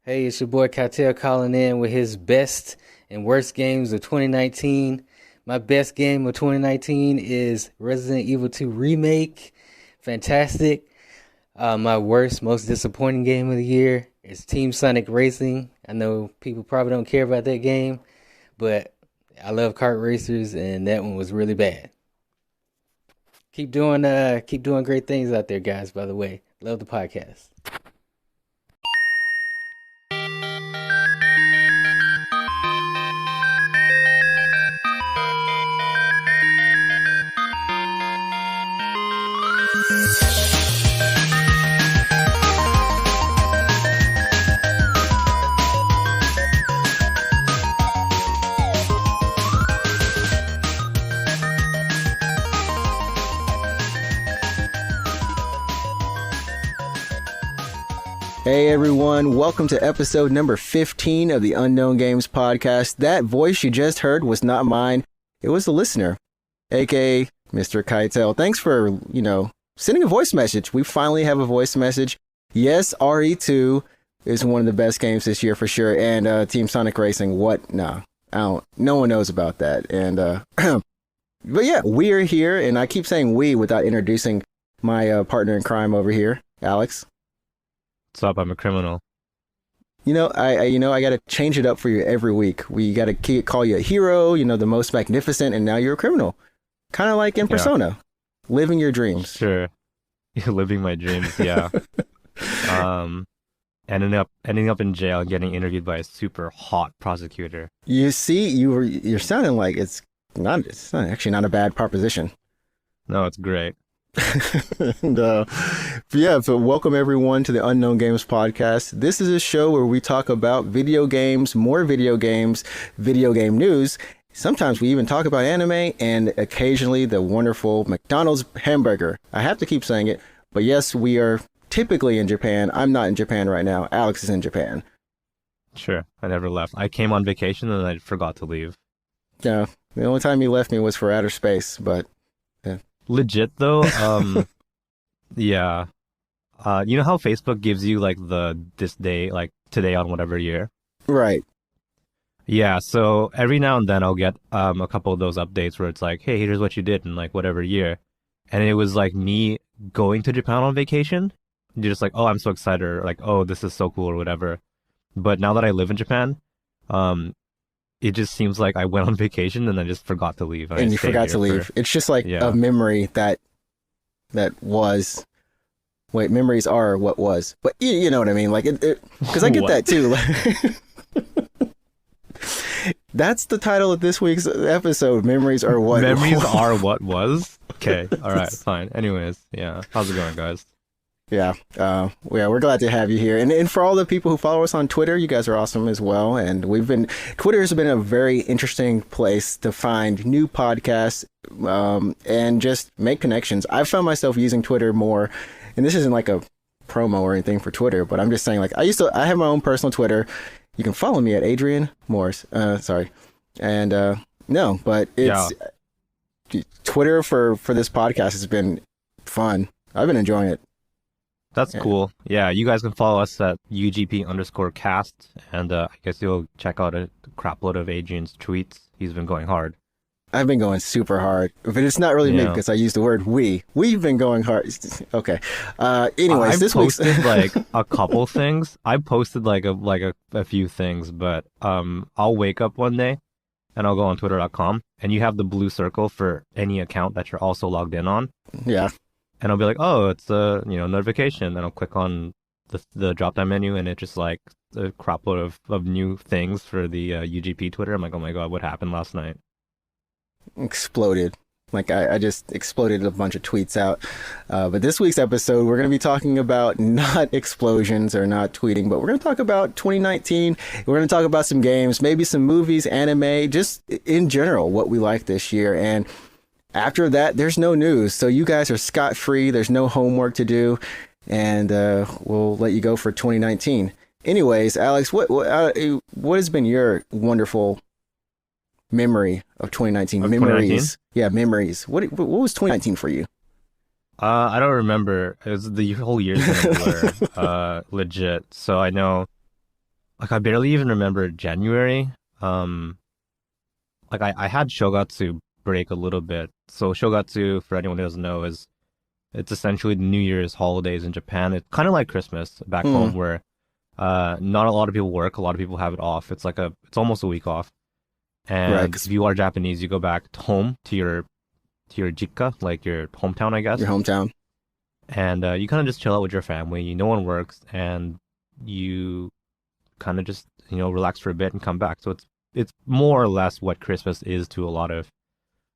Hey, it's your boy Kytel calling in with his best and worst games of 2019. My best game of 2019 is Resident Evil 2 Remake. Fantastic. My worst, most disappointing game of the year is Team Sonic Racing. I know people probably don't care about that game, but I love kart racers, and that one was really bad. Keep doing great things out there, guys. By the way, love the podcast. Hey everyone, welcome to episode number 15 of the Unknown Games podcast. That voice you just heard was not mine. It was the listener, aka Mr. Kytel. Thanks for, sending a voice message. We finally have a voice message. Yes, RE2 is one of the best games this year for sure. And Team Sonic Racing, what? No, no one knows about that. And, but yeah, we are here. And I keep saying we without introducing my partner in crime over here, Alex. What's up? I'm a criminal. I got to change it up for you every week. We got to call you a hero, the most magnificent, and now you're a criminal. Kind of like in Persona, living your dreams. Sure. You're living my dreams, yeah. Ending up in jail and getting interviewed by a super hot prosecutor. You see, you're sounding like it's not actually not a bad proposition. No, it's great. And, so welcome everyone to the Unknown Games podcast. This is a show where we talk about video games, more video games, video game news. Sometimes we even talk about anime and occasionally the wonderful McDonald's hamburger. I have to keep saying it, but yes, we are typically in Japan. I'm not in Japan right now. Alex is in Japan. Sure, I never left. I came on vacation and I forgot to leave. Yeah, the only time you left me was for outer space, but legit though, yeah. You know how Facebook gives you like this day, like today on whatever year? Right. Yeah, so every now and then I'll get a couple of those updates where it's like, hey, here's what you did in like whatever year. And it was like me going to Japan on vacation. You're just like, oh, I'm so excited, or like, oh, this is so cool or whatever. But now that I live in Japan, it just seems like I went on vacation and I just forgot to leave. And you forgot to leave. It's just like a memory that was. Wait, memories are what was. But you know what I mean? Like, because I get that too. That's the title of this week's episode. Memories are what Memories are what was? Okay. All right. Fine. Anyways, yeah. How's it going, guys? Yeah, we're glad to have you here. And for all the people who follow us on Twitter, you guys are awesome as well. And Twitter has been a very interesting place to find new podcasts and just make connections. I've found myself using Twitter more, and this isn't like a promo or anything for Twitter, but I'm just saying, like, I have my own personal Twitter. You can follow me at Adrian Morris. Sorry. And no, but it's Twitter for this podcast has been fun. I've been enjoying it. That's cool. Yeah, you guys can follow us at UGP_cast, and I guess you'll check out a crapload of Adrian's tweets. He's been going hard. I've been going super hard, but it's not really me because I use the word we. We've been going hard. Okay. Anyways, I've posted like a couple things. I posted like a few things, but I'll wake up one day and I'll go on twitter.com and you have the blue circle for any account that you're also logged in on. Yeah. And I'll be like, oh, it's a notification. And I'll click on the drop down menu, and it's just like a crop load of new things for the UGP Twitter. I'm like, oh my god, what happened last night? Exploded. Like I just exploded a bunch of tweets out. But this week's episode, we're going to be talking about not explosions or not tweeting, but we're going to talk about 2019. We're going to talk about some games, maybe some movies, anime, just in general, what we like this year. And after that, there's no news. So you guys are scot-free. There's no homework to do. And we'll let you go for 2019. Anyways, Alex, what has been your wonderful memory of 2019? Memories. Yeah, memories. What was 2019 for you? I don't remember. It was the whole year's been a blur. Legit. So I know like I barely even remember January. Um, like I had Shogatsu break a little bit. So Shogatsu, for anyone who doesn't know, is it's essentially the New Year's holidays in Japan. It's kind of like Christmas back Hmm. home, where not a lot of people work. A lot of people have it off. It's almost a week off. Right. And if 'Cause you are Japanese, you go back home to your jikka, like your hometown, I your guess. hometown. And you kind of just chill out with your family. No one works, and you kind of just relax for a bit and come back. So it's more or less what Christmas is to a lot of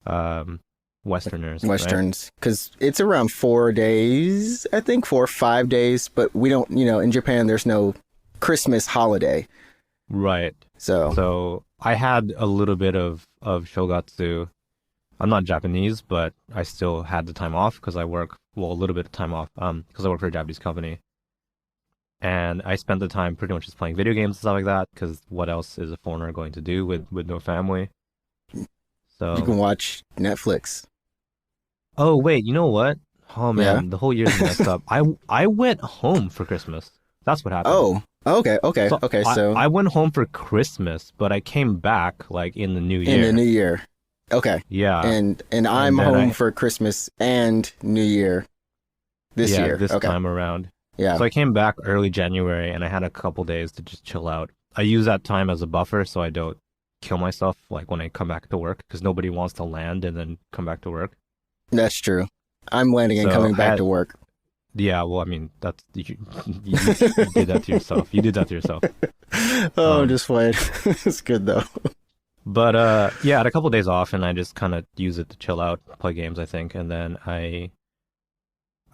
um, Westerners, right? Westerns, because it's around 4 days, I think 4 or 5 days, but we don't, in Japan, there's no Christmas holiday. Right. So, So I had a little bit of shogatsu. I'm not Japanese, but I still had the time off because I work, well, a little bit of time off, because I work for a Japanese company. And I spent the time pretty much just playing video games and stuff like that, because what else is a foreigner going to do with no family? you can So, watch Netflix. oh wait, you know what? Oh Yeah. man, the whole year's messed up. I went home for Christmas. That's what happened. Oh, okay, okay, So okay. I So, I went home for Christmas, but I came back like in the new in the year. new year. Okay. Yeah, And and I'm then home I for Christmas and New Year this yeah year. this Okay. time around. Yeah. So I came back early January, and I had a couple days to just chill out. I use that time as a buffer so I don't kill myself like when I come back to work, because nobody wants to land and then come back to work. That's true. I'm landing and So coming I back had to work. Yeah, well, I mean, you did that to yourself. You did that to yourself. Oh, I'm Um, just playing. It's good though. but yeah, I had a couple days off, and I just kind of use it to chill out, play games, I think, and then I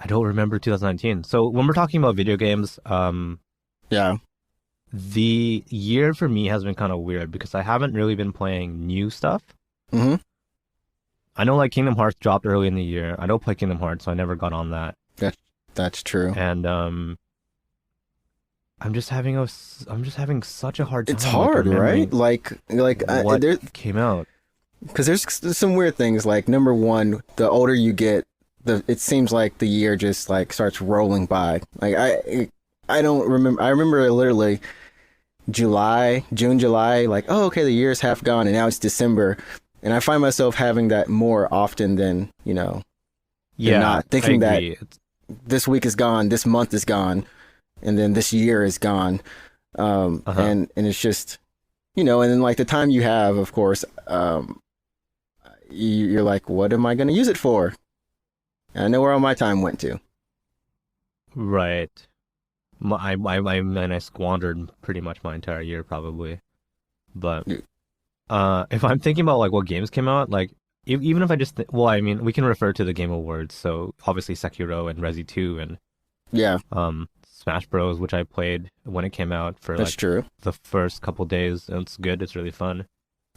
don't remember 2019. So when we're talking about video games, Yeah. the year for me has been kind of weird because I haven't really been playing new stuff. Mm-hmm. I know like Kingdom Hearts dropped early in the year. I don't play Kingdom Hearts, so I never got on that. That's true. And I'm just having such a hard It's time like hard, right? remembering Like what there, came out. because there's some weird things. Like number one, the older you get, it seems like the year just like starts rolling by. Like I don't remember. I remember literally June, July. Like, oh, okay, the year's half gone, and now it's December, and I find myself having that more often than than Yeah, not, I thinking that agree. this week is gone, this month is gone, and then this year is gone. Uh-huh. And it's just, and then like the time you have, of course, you're like, what am I going to use it for? And I know where all my time went to. Right. And I squandered pretty much my entire year probably. But Y- if I'm thinking about like what games came out, like even if I just well, I mean, we can refer to the Game Awards. So obviously Sekiro and Resi 2 and Yeah, Smash Bros, which I played when it came out for that's like true. the first couple days, and it's good. It's really fun.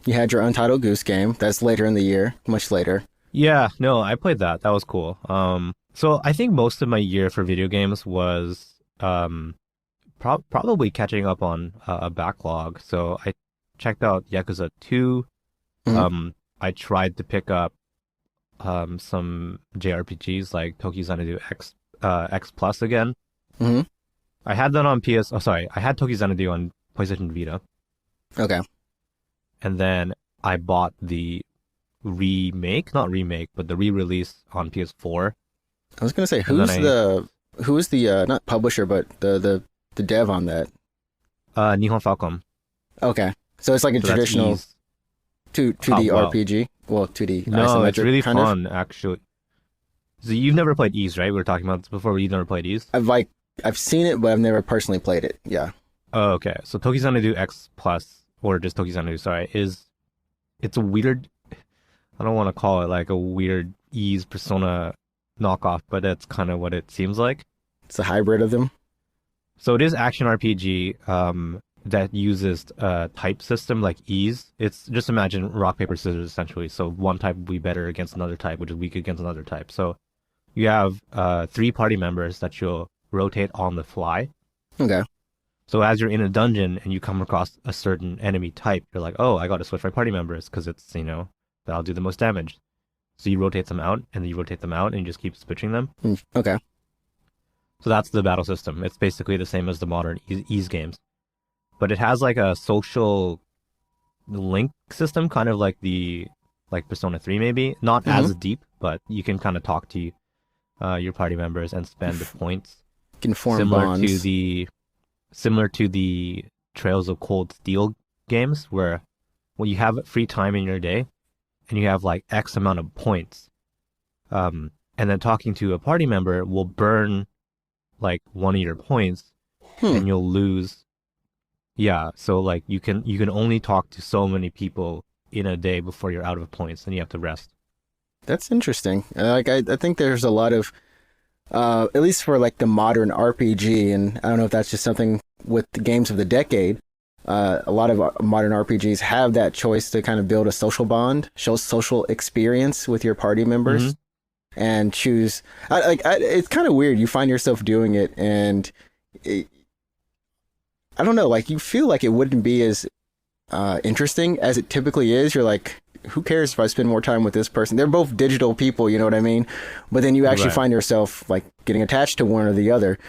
You had your Untitled Goose Game. That's later in the year, much later. Yeah, no, I played that. That was cool. So I think most of my year for video games was probably catching up on a backlog. So I checked out Yakuza 2. Hmm. I tried to pick up some JRPGs like Tokyo Xanadu X Plus again. Hmm. I had that on PS. Oh, sorry, I had Tokyo Xanadu on PlayStation Vita, Okay. and then I bought the remake, not remake, but the re-release on PS4. I was gonna say, And then who is the not publisher, but the dev on that? Nihon Falcom. Okay, so it's like a So that's traditional Ys. 2D Wow. RPG. Well, 2D No, it's isometric really kind of. fun actually. So you've never played Ys, right? We were talking about this before, but you've never played Ys. I've seen it, but I've never personally played it. Yeah. Oh, okay. So Tokyo Xanadu X Plus, or just Tokyo Xanadu, sorry, it's a weird. I don't want to call it like a weird Ys Persona knockoff, but that's kind of what it seems like. It's a hybrid of them. So it is action RPG that uses a type system like Ys. It's just imagine rock paper scissors essentially. So one type will be better against another type, which is weak against another type. So you have three party members that you'll rotate on the fly. Okay. So as you're in a dungeon and you come across a certain enemy type, you're like, oh, I got to switch my party members because it's that'll do the most damage. So you rotate them out, and then you rotate them out, and you just keep switching them. Okay. So that's the battle system. It's basically the same as the modern Ys games. but it has like a social link system, kind of like the like Persona 3 maybe. Not Mm-hmm. as deep, but you can kind of talk to your party members and spend the points. Can form Similar bonds. to the Trails of Cold Steel games, where when you have free time in your day and you have like X amount of points, and then talking to a party member will burn like one of your points, and you'll lose. Yeah, so like you can only talk to so many people in a day before you're out of points, and you have to rest. That's interesting. Like I think there's a lot of, at least for like the modern RPG, and I don't know if that's just something with the games of the decade. A lot of modern RPGs have that choice to kind of build a social bond, show social experience with your party members, and choose. It's kind of weird. You find yourself doing it, and I don't know. Like you feel like it wouldn't be as interesting as it typically is. You're like, who cares if I spend more time with this person? They're both digital people, you know what I mean? But then you actually find yourself like getting attached to one or the other.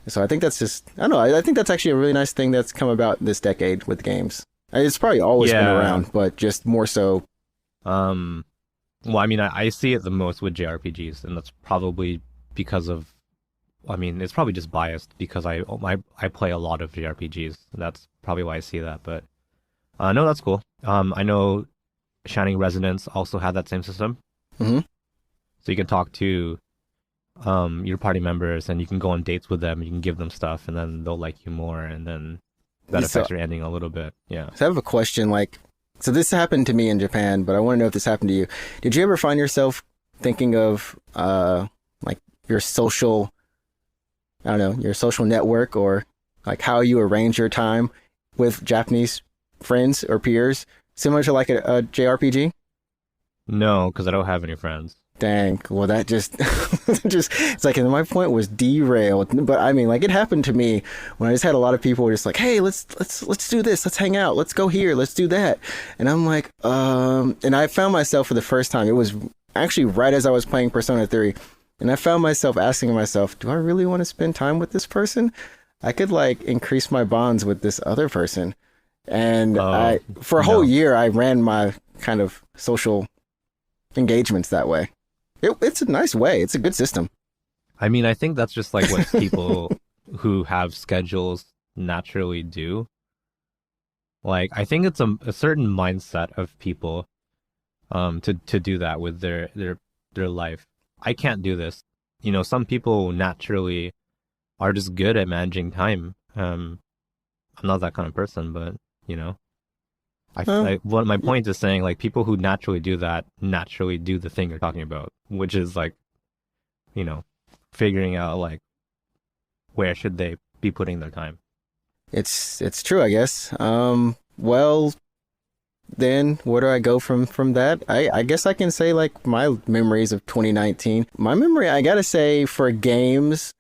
So I think that's just, I don't know. I think that's actually a really nice thing that's come about this decade with games. It's probably always been around, but just more so. Well, I mean, I see it the most with JRPGs, and that's probably because of, I mean, it's probably just biased because I play a lot of JRPGs. That's probably why I see that. But no, that's cool. I know Shining Resonance also had that same system. Mm-hmm. So you can talk to your party members, and you can go on dates with them. You can give them stuff, and then they'll like you more, and then that affects your ending a little bit. Yeah. So I have a question. Like, so this happened to me in Japan, but I want to know if this happened to you. Did you ever find yourself thinking of like your social, I don't know, your social network, or like how you arrange your time with Japanese friends or peers, similar to like a JRPG? No, because I don't have any friends. Dang. Well, that just, it's like, and my point was derailed. But I mean, like, it happened to me when I just had a lot of people were just like, hey, let's do this. Let's hang out. Let's go here. Let's do that. And I'm like, and I found myself for the first time, it was actually right as I was playing Persona 3. And I found myself asking myself, do I really want to spend time with this person? I could like increase my bonds with this other person. And for a whole year, I ran my kind of social engagements that way. It's a nice way. It's a good system. I mean, I think that's just like what people who have schedules naturally do. Like, I think it's a certain mindset of people to do that with their life. I can't do this. You know, some people naturally are just good at managing time. I'm not that kind of person, but you know, what my point is saying, like people who naturally do that naturally do the thing you're talking about, which is like, you know, figuring out like where should they be putting their time. It's true, I guess. Well, then where do I go from that? I guess I can say like my memories of 2019. My memory, I gotta say, for games,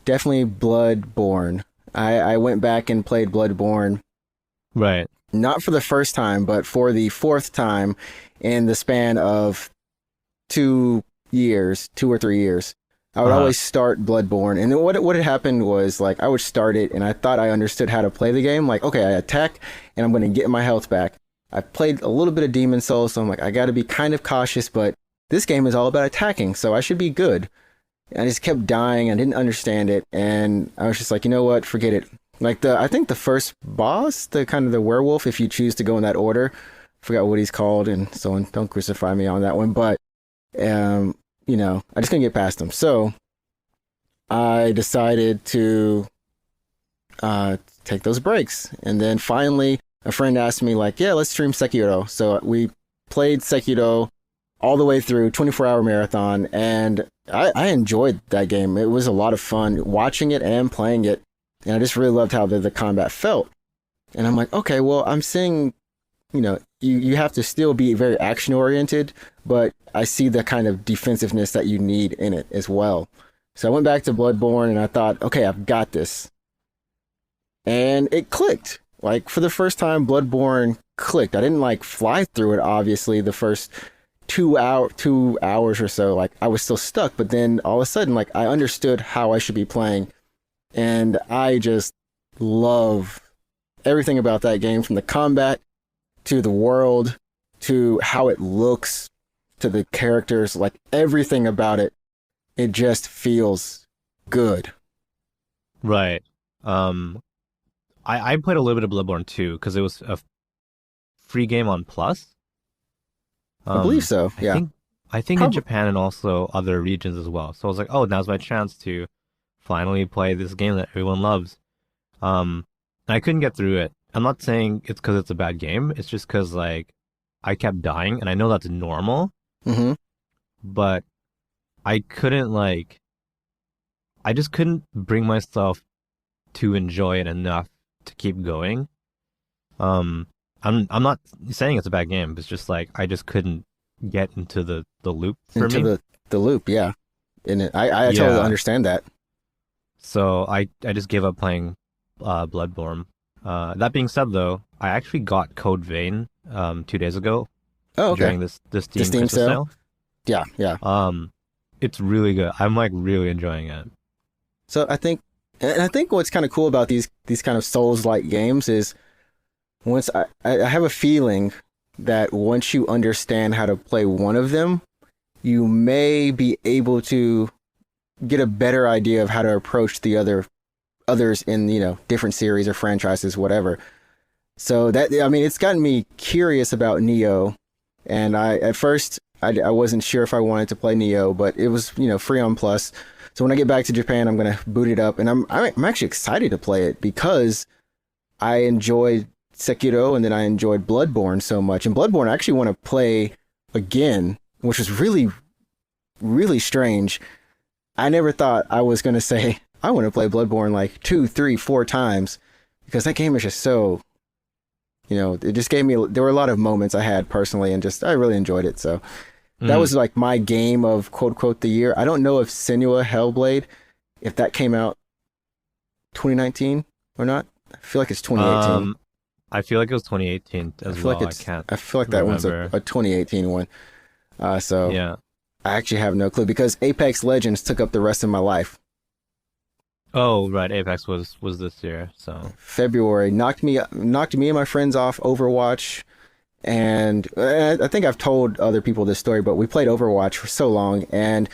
definitely Bloodborne. I went back and played Bloodborne. Right. Not for the first time, but for the fourth time in the span of 2 or 3 years. I would always start Bloodborne. And then what had happened was, like, I would start it, and I thought I understood how to play the game. Like, okay, I attack, and I'm going to get my health back. I played a little bit of Demon Souls, so I'm like, I got to be kind of cautious, but this game is all about attacking, so I should be good. And I just kept dying. I didn't understand it, and I was just like, you know what? Forget it. Like, I think the first boss, the kind of the werewolf, if you choose to go in that order, I forgot what he's called, and so don't crucify me on that one, but, you know, I just couldn't get past him. So I decided to take those breaks. And then finally, a friend asked me, like, yeah, let's stream Sekiro. So we played Sekiro all the way through, 24-hour marathon, and I enjoyed that game. It was a lot of fun watching it and playing it. And I just really loved how the combat felt. And I'm like, okay, well, I'm seeing, you know, you have to still be very action-oriented, but I see the kind of defensiveness that you need in it as well. So I went back to Bloodborne, and I thought, okay, I've got this. And it clicked. Like, for the first time, Bloodborne clicked. I didn't, like, fly through it, obviously, the first 2 hours or so. Like, I was still stuck, but then all of a sudden, like, I understood how I should be playing. And I just love everything about that game, from the combat to the world to how it looks to the characters, like everything about it, it just feels good. Right. I played a little bit of Bloodborne too because it was a free game on Plus. I believe so. Yeah. I think in Japan and also other regions as well. So I was like, oh, now's my chance to finally play this game that everyone loves. And I couldn't get through it. I'm not saying it's because it's a bad game. It's just because like I kept dying, and I know that's normal. Mm-hmm. But I couldn't I just couldn't bring myself to enjoy it enough to keep going. I'm not saying it's a bad game. It's just like I just couldn't get into the loop for me. Into the loop, yeah. And I totally understand that. So I just gave up playing Bloodborne. That being said, though, I actually got Code Vein 2 days ago. Oh, okay. During this Steam Christmas sale. Yeah, yeah. It's really good. I'm like really enjoying it. So I think what's kind of cool about these kind of Souls-like games is once I have a feeling that once you understand how to play one of them, you may be able to get a better idea of how to approach the others in, you know, different series or franchises, whatever. So that, I mean, it's gotten me curious about Neo, and at first I wasn't sure if I wanted to play Neo, but it was, you know, free on Plus. So when I get back to Japan, I'm gonna boot it up, and I'm actually excited to play it because I enjoyed Sekiro, and then I enjoyed Bloodborne so much. And Bloodborne I actually want to play again, which was really, really strange. I never thought I was going to say I want to play Bloodborne like 2, 3, 4 times, because that game is just so, you know, it just gave me, there were a lot of moments I had personally, and just, I really enjoyed it. So that was like my game of quote, quote, the year. I don't know if Senua Hellblade, if that came out 2019 or not. I feel like it's 2018. I feel like it was 2018 as well. I feel like that one's a 2018 one. So yeah, I actually have no clue, because Apex Legends took up the rest of my life. Oh, right. Apex was this year, so February knocked me and my friends off Overwatch, and I think I've told other people this story, but we played Overwatch for so long, and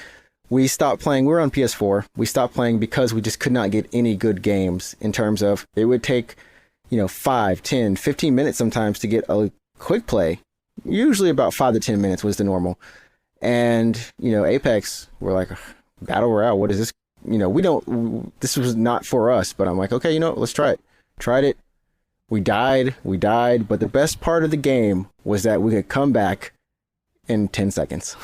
we stopped playing. We were on PS4. We stopped playing because we just could not get any good games, in terms of it would take, you know, 5, 10, 15 minutes sometimes to get a quick play. Usually about 5 to 10 minutes was the normal. And, you know, Apex, we're like, Battle Royale, what is this? You know, this was not for us, but I'm like, okay, you know what, let's try it. Tried it. We died, but the best part of the game was that we could come back in 10 seconds.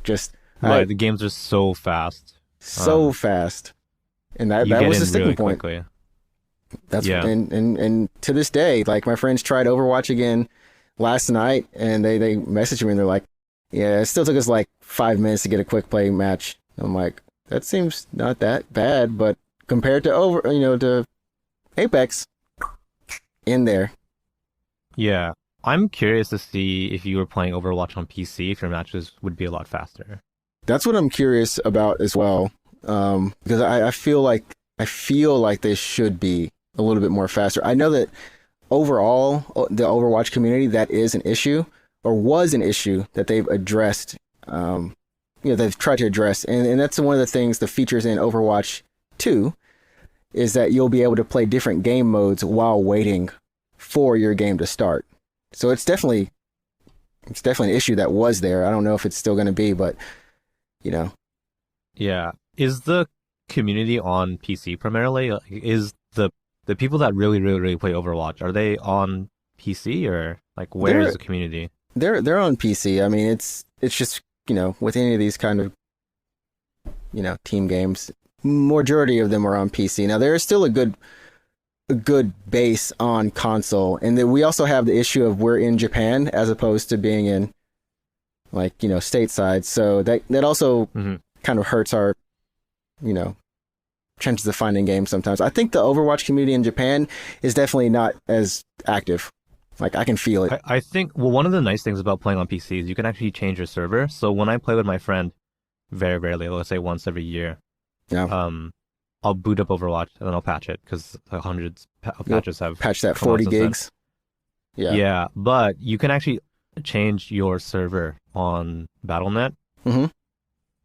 Just, right, the games are so fast. So fast. And that was the sticking really point. Quickly. That's and to this day, like, my friends tried Overwatch again last night, and they messaged me and they're like, yeah, it still took us like 5 minutes to get a quick play match. I'm like, that seems not that bad, but compared to to Apex, in there. Yeah, I'm curious to see if you were playing Overwatch on PC, if your matches would be a lot faster. That's what I'm curious about as well, because I feel like they should be a little bit more faster. I know that overall, the Overwatch community, that is an issue, or was an issue that they've addressed. They've tried to address, and that's one of the things, the features in Overwatch 2, is that you'll be able to play different game modes while waiting for your game to start. So it's definitely an issue that was there. I don't know if it's still going to be, but you know. Yeah. Is the community on PC primarily? Is the people that really, really, really play Overwatch, are they on PC, or like where is the community? They're on PC. I mean, it's just, you know, with any of these kind of, you know, team games, majority of them are on PC. Now, there is still a good base on console, and then we also have the issue of we're in Japan as opposed to being in, like, you know, stateside. So that also kind of hurts our, you know, chances of finding games sometimes. I think the Overwatch community in Japan is definitely not as active. Like, I can feel it. I think, well, one of the nice things about playing on PC is you can actually change your server. So when I play with my friend, very rarely, let's say once every year, yeah. I'll boot up Overwatch and then I'll patch it because hundreds of patches have Patch that come out 40 since then. gigs. Yeah. Yeah, but you can actually change your server on Battle.net. Mm-hmm.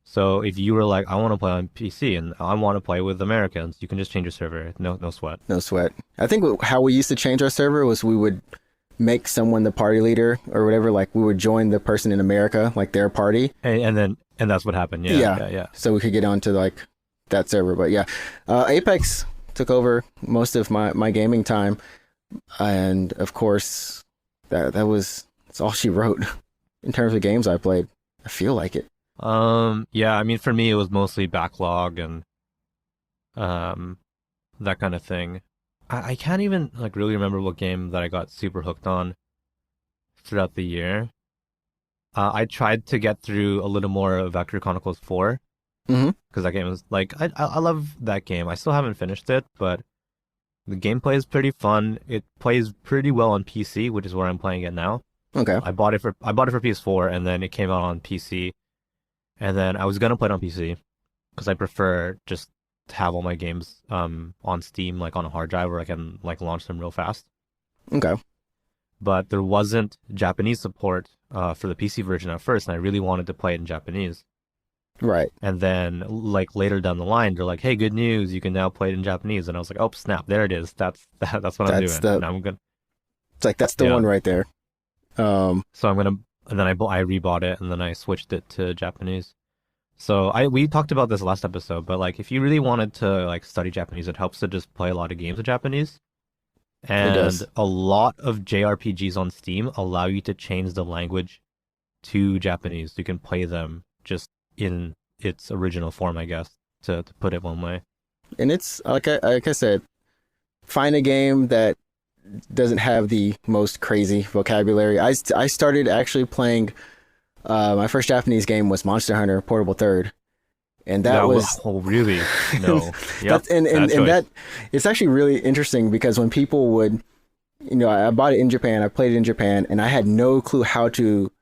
So if you were like, I want to play on PC and I want to play with Americans, you can just change your server. No sweat. No sweat. I think how we used to change our server was we would make someone the party leader or whatever. Like we would join the person in America, like their party. And that's what happened. Yeah. So we could get onto like that server. But yeah, Apex took over most of my gaming time. And of course, that's all she wrote in terms of games I played. I feel like it. Yeah, I mean, for me, it was mostly backlog and that kind of thing. I can't even like really remember what game that I got super hooked on throughout the year. I tried to get through a little more of Valkyrie Chronicles 4 because that game was like I love that game. I still haven't finished it, but the gameplay is pretty fun. It plays pretty well on PC, which is where I'm playing it now. Okay. I bought it for PS4 and then it came out on PC. And then I was gonna play it on PC because I prefer just to have all my games on Steam, like on a hard drive where I can like launch them real fast. Okay. But there wasn't Japanese support for the PC version at first, and I really wanted to play it in Japanese. Right. And then like later down the line, they're like, "Hey, good news! You can now play it in Japanese." And I was like, "Oh snap! There it is. That's what I'm doing." And I'm gonna. It's like that's the one right there. So I'm gonna. And then I rebought it, and then I switched it to Japanese. So we talked about this last episode, but like if you really wanted to like study Japanese, it helps to just play a lot of games in Japanese. And a lot of JRPGs on Steam allow you to change the language to Japanese. You can play them just in its original form, I guess, to put it one way. And it's like I said, find a game that doesn't have the most crazy vocabulary. I started actually playing my first Japanese game was Monster Hunter Portable Third, and that was really no. Yep, and that it's actually really interesting because when people would, I bought it in Japan, I played it in Japan, and I had no clue how to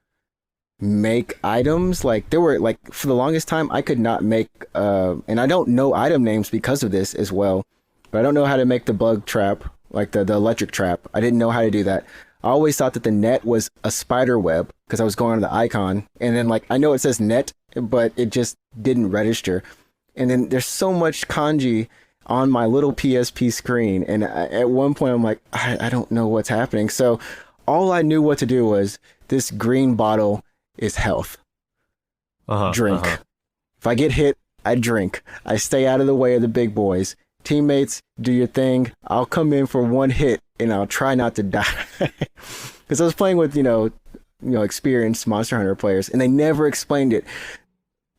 make items. Like there were like for the longest time I could not make and I don't know item names because of this as well, but I don't know how to make the bug trap. Like the electric trap. I didn't know how to do that. I always thought that the net was a spider web because I was going on the icon. And then like, I know it says net, but it just didn't register. And then there's so much kanji on my little PSP screen. And at one point I'm like, I don't know what's happening. So all I knew what to do was this green bottle is health. Drink. If I get hit, I drink. I stay out of the way of the big boys. Teammates, do your thing. I'll come in for one hit and I'll try not to die. Because I was playing with, experienced Monster Hunter players and they never explained it.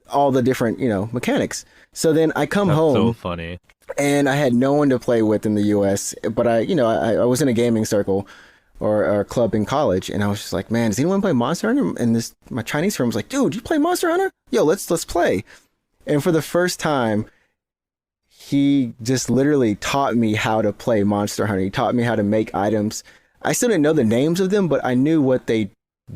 All the different, mechanics. So then I come home. So funny. And I had no one to play with in the US, but I was in a gaming circle or a club in college and I was just like, man, does anyone play Monster Hunter? And my Chinese friend was like, dude, you play Monster Hunter? Yo, let's play. And for the first time, he just literally taught me how to play Monster Hunter. He taught me how to make items. I still didn't know the names of them, but I knew what they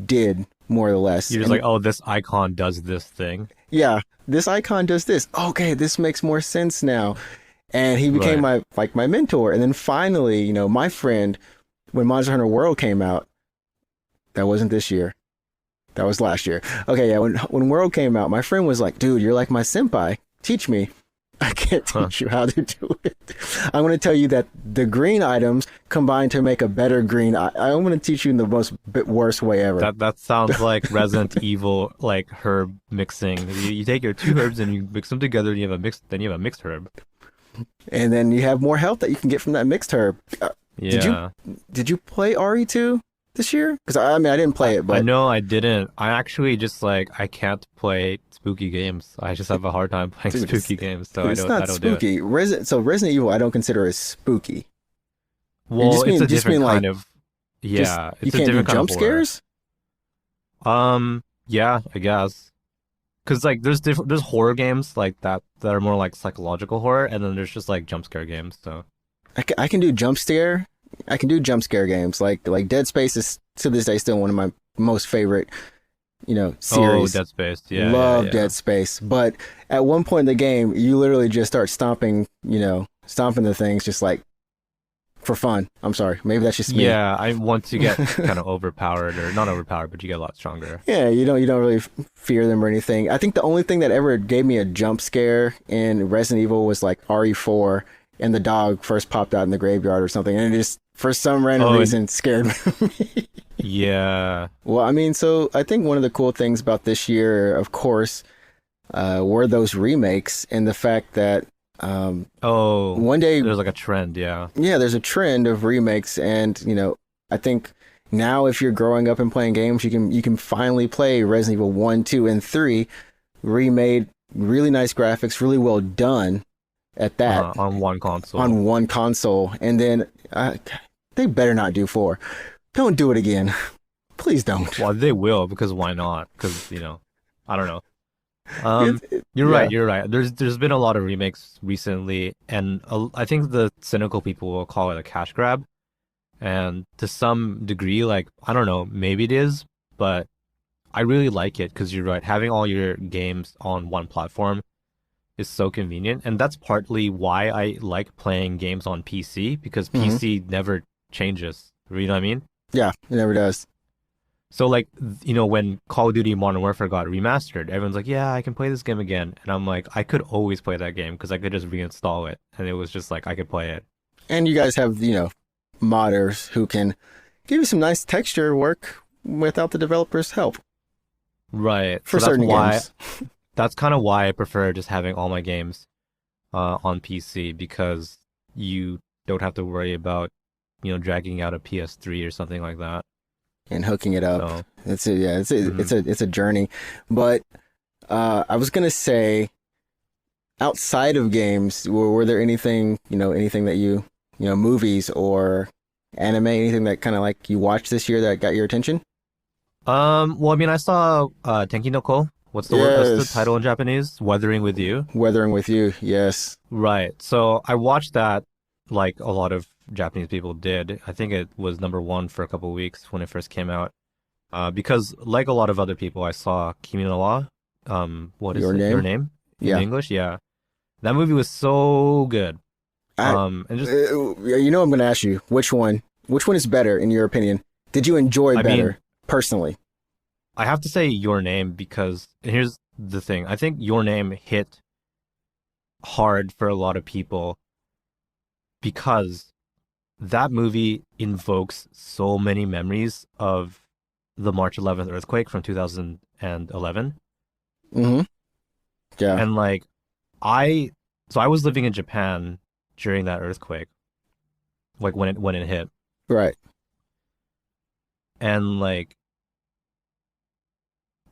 did more or less. You're just like, oh, this icon does this thing. Yeah, this icon does this. Okay, this makes more sense now. And he became my mentor. And then finally, my friend, when Monster Hunter World came out, that wasn't this year. That was last year. Okay, yeah, when World came out, my friend was like, dude, you're like my senpai. Teach me. I can't teach you how to do it. I'm going to tell you that the green items combine to make a better green. I'm going to teach you in the worst way ever. That sounds like Resident Evil, like herb mixing. You take your two herbs and you mix them together, and you have a mixed herb. And then you have more health that you can get from that mixed herb. Yeah. Did you play RE2 this year? Because I didn't play it, but no, I didn't. I actually just I can't play spooky games. I just have a hard time playing spooky games, so I don't spooky. do it. So Resident Evil, I don't consider as spooky. Well, it's a different kind of. Yeah, you can't do jump scares. Yeah, I guess. Because there's horror games like that are more like psychological horror, and then there's just like jump scare games. So I can do jump scare. I can do jump scare games like Dead Space is to this day still one of my most favorite Oh, series. Dead Space. Yeah, yeah, Love yeah. Dead Space. But at one point in the game, you literally just start stomping the things just like for fun. I'm sorry. Maybe that's just me. Yeah, I want to get kind of overpowered, or not overpowered, but you get a lot stronger. Yeah, you don't really fear them or anything. I think the only thing that ever gave me a jump scare in Resident Evil was like RE4 and the dog first popped out in the graveyard or something, and it just for some random Oh, and reason scared me. yeah. Well, I mean, so I think one of the cool things about this year, of course, were those remakes and the fact that Oh, one day, there's like a trend. Yeah. yeah, there's a trend of remakes, and I think now if you're growing up and playing games, you can finally play Resident Evil 1, 2, and 3 remade, really nice graphics, really well done at that On one console. on one console, and then they better not do 4. Don't do it again. Please don't. Well, they will, because why not? Because, I don't know. You're Yeah. right. You're right. There's been a lot of remakes recently, and I think the cynical people will call it a cash grab. And to some degree, like, I don't know, maybe it is, but I really like it because you're right. Having all your games on one platform is so convenient, and that's partly why I like playing games on PC, because PC never changes. You know what I mean? Yeah, it never does. So like, when Call of Duty Modern Warfare got remastered, everyone's like, yeah, I can play this game again. And I'm like, I could always play that game because I could just reinstall it. And it was just like, I could play it. And you guys have, modders who can give you some nice texture work without the developer's help Right. for So that's certain why, games. that's kind of why I prefer just having all my games on PC, because you don't have to worry about, dragging out a PS3 or something like that. And hooking it up. So, It's a journey. But I was gonna say, outside of games, were there anything that movies or anime, anything that kind of like you watched this year that got your attention? well, I mean, I saw Tenki no Ko. What's the word? What's the Yes. title in Japanese? Weathering with You. Weathering with You, yes. Right. So I watched that like a lot of Japanese people did. I think it was #1 for a couple of weeks when it first came out. Because like a lot of other people, I saw Kimi no Wa. What is Your it? Name? Your Name? Yeah. In English? Yeah. That movie was so good. I'm And just, going to ask you which one is better in your opinion? Did you enjoy I better mean, personally? I have to say Your Name because, and here's the thing. I think Your Name hit hard for a lot of people because that movie invokes so many memories of the March 11th earthquake from 2011. Mm-hmm. Yeah. And like, I was living in Japan during that earthquake, like when it hit. Right. And like,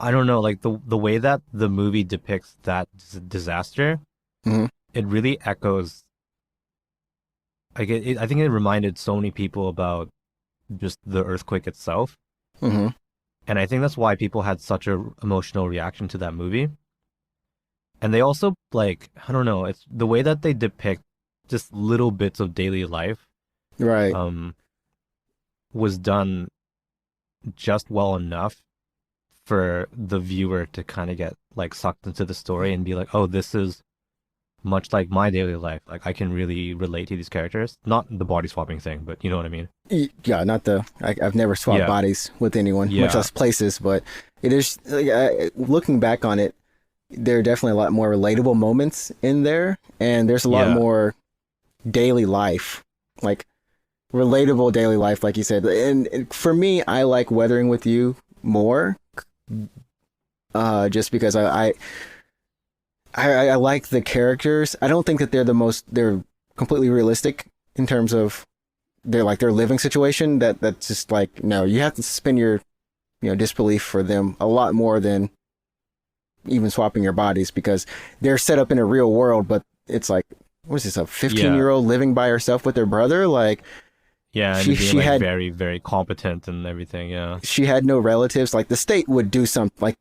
I don't know, like the way that the movie depicts that disaster, Mhm. it really echoes. Like I think it reminded so many people about just the earthquake itself, Mm-hmm. and I think that's why people had such a emotional reaction to that movie. And they also like, I don't know, it's the way that they depict just little bits of daily life, Right. was done just well enough for the viewer to kind of get like sucked into the story and be like, oh, this is much like my daily life. Like I can really relate to these characters. Not the body swapping thing, but you know what I mean? Yeah, not I've never swapped Yeah. bodies with anyone, much Yeah. less places, but it is, like, looking back on it, there are definitely a lot more relatable moments in there, and there's a lot Yeah. more daily life, like relatable daily life, like you said. And for me, I like Weathering with You more, just because I like the characters. I don't think that they're completely realistic in terms of their living situation. That's just like, no, you have to suspend your disbelief for them a lot more than even swapping your bodies, because they're set up in a real world, but it's like, what is this, a 15-year-old living by herself with her brother? Like, Yeah, and She- being she like had- very, very competent and everything. Yeah. she had no relatives. Like, the state would do something, like,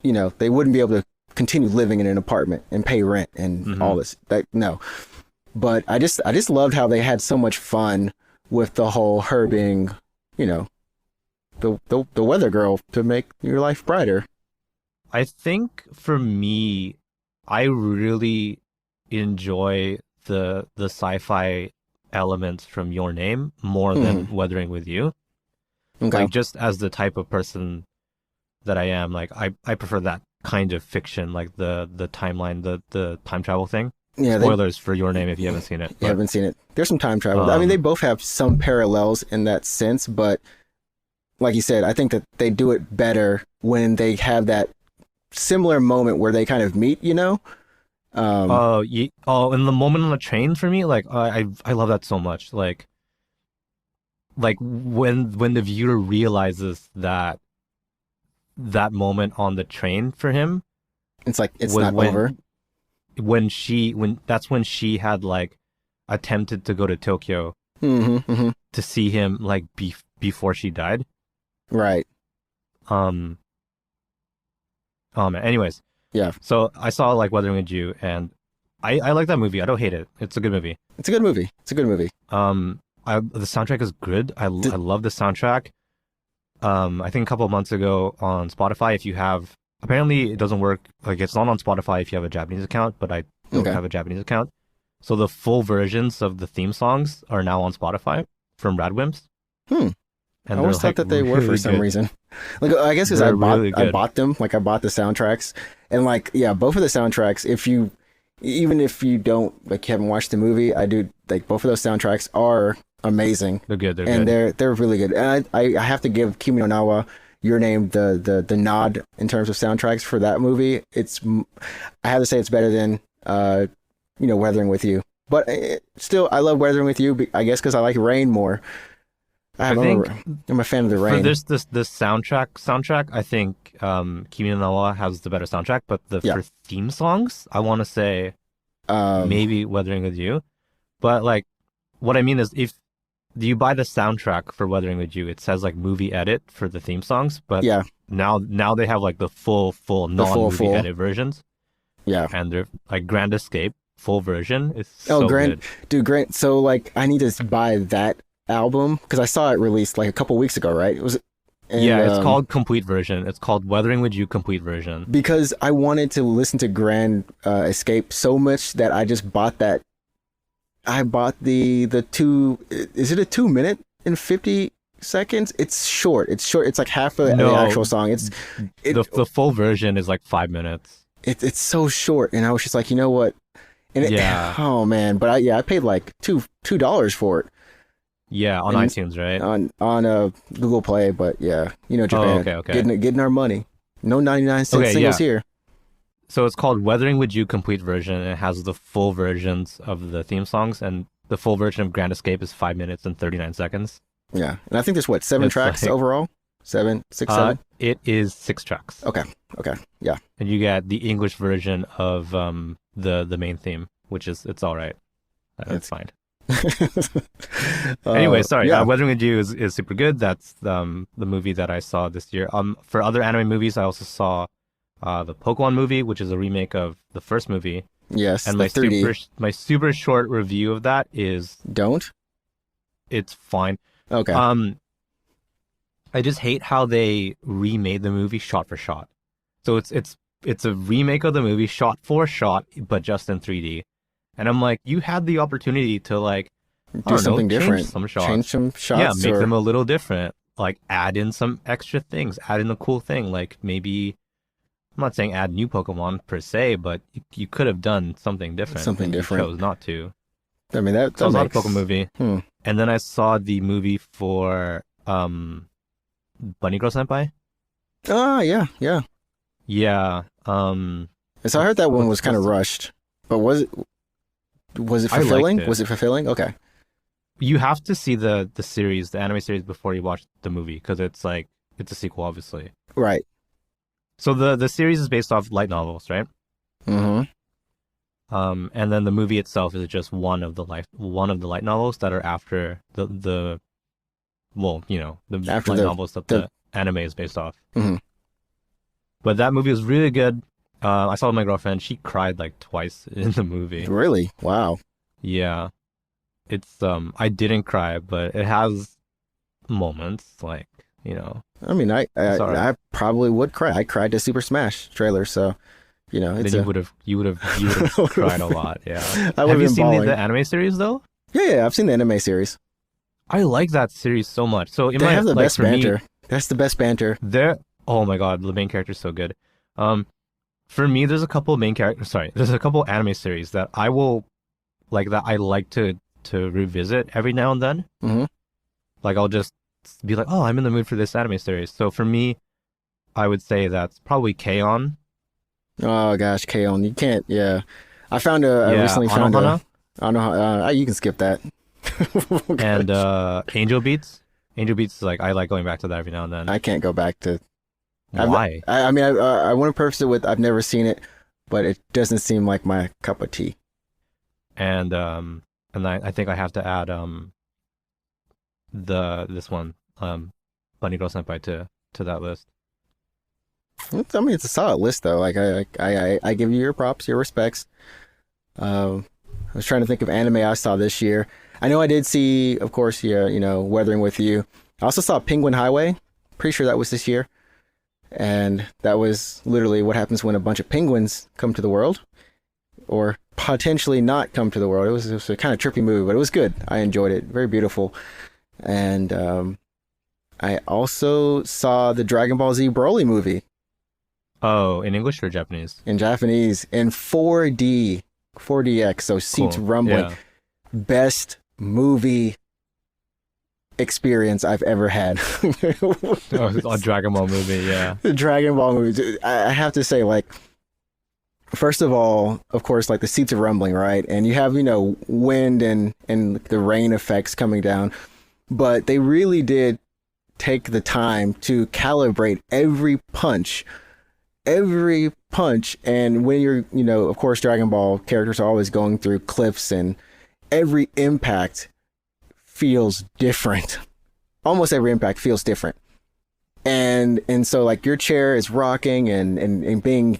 they wouldn't be able to continue living in an apartment and pay rent and Mhm. all this. No. But I just loved how they had so much fun with the whole her being, the weather girl to make your life brighter. I think for me, I really enjoy the sci-fi elements from Your Name more than Weathering with You. Okay. Like, just as the type of person that I am, like I prefer that kind of fiction, like the timeline, the time travel thing. Yeah. Spoilers for Your Name if you haven't seen it. You haven't seen it. There's some time travel. I mean, they both have some parallels in that sense, but like you said, I think that they do it better when they have that similar moment where they kind of meet, you know? In the moment on the train for me, like I love that so much. Like when the viewer realizes that moment on the train for him, it's like it's not over. When that's when she had like attempted to go to Tokyo to see him like before she died. Right. Oh man. Anyways. Yeah. So I saw like Weathering with You, and I like that movie. I don't hate it. It's a good movie. It's a good movie. The soundtrack is good. I love the soundtrack. I think a couple of months ago on Spotify, if you have, apparently it doesn't work. Like, it's not on Spotify if you have a Japanese account, but I don't have a Japanese account. So the full versions of the theme songs are now on Spotify from Radwimps. And I always thought that they were for some reason. Like, I guess because I bought them. Like, I bought the soundtracks, and like, yeah, both of the soundtracks. Even if you don't like, you haven't watched the movie, I do like both of those soundtracks are amazing. They're good. They're really good. And I have to give Kimi no Nawa, Your Name, the nod in terms of soundtracks for that movie. I have to say it's better than Weathering with You. But still, I love Weathering with You. I guess because I like Rain more. I'm a fan of the Rain. For this soundtrack, I think Kimi no Nawa has the better soundtrack, but for theme songs, I want to say maybe Weathering with You. But like, what I mean is, if you buy the soundtrack for Weathering with You, it says like movie edit for the theme songs, but now they have like the full non-movie edit versions. Yeah, and they're like Grand Escape full version is so good. Dude, so like I need to buy that album because I saw it released like a couple weeks ago, right? It's called Complete Version. It's called Weathering with You Complete Version. Because I wanted to listen to Grand Escape so much that I just bought that. I bought the 2. Is it a 2 minute and 50 seconds? It's short. It's like half of the actual song. The full version is like 5 minutes. It's so short, and I was just like, you know what? And oh man! But I paid like $2 for it. Yeah, on iTunes, right? On Google Play, but yeah, Japan. Okay. Getting our money. No 99-cent singles here. So it's called Weathering with You Complete Version, and it has the full versions of the theme songs, and the full version of Grand Escape is 5 minutes and 39 seconds. Yeah, and I think there's 7 tracks overall? 7? It is 6 tracks. Okay, yeah. And you get the English version of the main theme, which it's all right. It's fine. Anyway, sorry. Yeah. Weathering with You is super good. That's the movie that I saw this year. For other anime movies, I also saw the Pokemon movie, which is a remake of the first movie. Yes, and my super short review of that is it's fine. Okay. I just hate how they remade the movie shot for shot. So it's a remake of the movie shot for shot, but just in 3D. And I'm like, you had the opportunity to like do something different, change some shots. Yeah, make them a little different. Like add in some extra things, add in a cool thing. Like maybe, I'm not saying add new Pokemon per se, but you could have done something different. You chose not to. I mean, that was not a Pokemon movie. And then I saw the movie for Bunny Girl Senpai. Oh yeah. Yeah. So I heard that one was kind of rushed, but was it fulfilling? Was it fulfilling? Okay. You have to see the series, the anime series, before you watch the movie, because it's a sequel, obviously. Right. So the series is based off light novels, right? Mm-hmm. And then the movie itself is just one of the light novels that are after the light novels that the anime is based off. Mm-hmm. But that movie was really good. I saw it with my girlfriend. She cried like twice in the movie. Really? Wow. Yeah. It's I didn't cry, but it has moments like you know. I mean, I probably would cry. I cried to Super Smash trailer, so it's Then you would have cried a lot. Yeah. I Have you been seen bawling. the anime series though? Yeah, I've seen the anime series. I like that series so much. So They have the best banter. That's the best banter. Oh my god, the main character is so good. For me, there's a couple there's a couple anime series that I like to revisit every now and then. Mm-hmm. Like I'll just be like, oh, I'm in the mood for this anime series. So for me, I would say that's probably K-On! Oh gosh, K-On! You can't. Yeah, I recently found Anohana. I don't know. You can skip that. Oh, And gosh. Angel Beats. Angel Beats is like I like going back to that every now and then. I can't go back to. Why? I mean, I want to preface it with I've never seen it, but it doesn't seem like my cup of tea. And I think I have to add this one Bunny Girl Senpai to that list. I mean, it's a solid list though. Like I give you your props, your respects. I was trying to think of anime I saw this year. I know I did see, of course, Weathering with You. I also saw Penguin Highway. Pretty sure that was this year. And that was literally what happens when a bunch of penguins come to the world, or potentially not come to the world. It was a kind of trippy movie, but it was good. I enjoyed it. Very beautiful. And I also saw the Dragon Ball Z Broly movie. Oh, in English or Japanese? In Japanese, in 4D, 4DX, so seats Cool. rumbling. Yeah. Best movie experience I've ever had. A Dragon Ball movie, yeah. The Dragon Ball movie. I have to say, like, first of all, of course, like the seats are rumbling, right? And you have, wind and the rain effects coming down. But they really did take the time to calibrate every punch. And when you're, of course, Dragon Ball characters are always going through cliffs, and every impact feels different. Almost every impact feels different. And so like your chair is rocking and being,